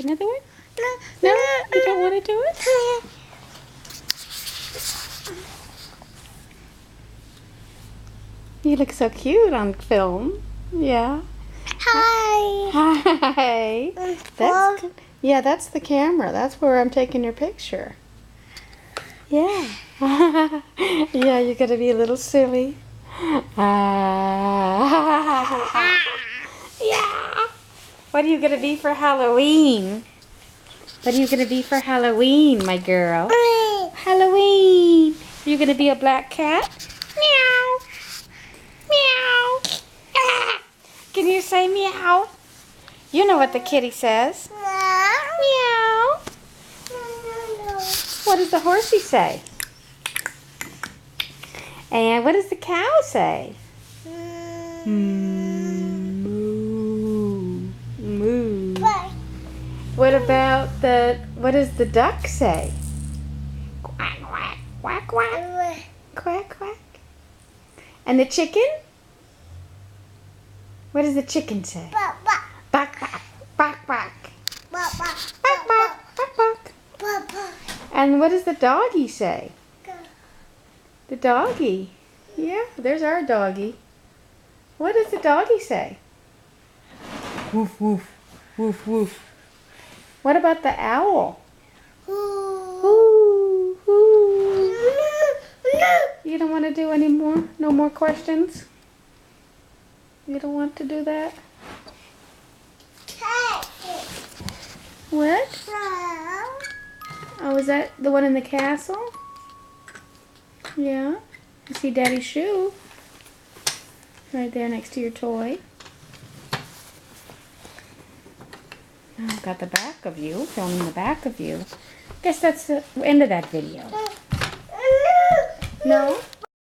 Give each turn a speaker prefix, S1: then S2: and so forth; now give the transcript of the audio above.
S1: Another one? No, you don't want to do it? You look so cute on film. Yeah.
S2: Hi.
S1: Hi. That's good. Yeah, that's the camera. That's where I'm taking your picture. Yeah. Yeah, you're going to be a little silly. Yeah. What are you going to be for Halloween? What are you going to be for Halloween, my girl? Halloween. Are you going to be a black cat? Meow. Meow. Ah. Can you say meow? You know what the kitty says. Meow. What does the horsey say? And what does the cow say? Moo. Moo. What about what does the duck say? Quack, quack, quack, quack. Quack, quack. And the chicken? What does the chicken say? Bak, bak, bak, bak. Bak, bak, bak, bak. And what does the doggy say? The doggy. Yeah, there's our doggy. What does the doggy say? Woof, woof, woof, woof. What about the owl? Ooh, ooh. You don't want to do any more? No more questions? You don't want to do that? What? Oh, is that the one in the castle? Yeah. You see Daddy's shoe right there next to your toy. Oh, got the back of you, filming the back of you. Guess that's the end of that video.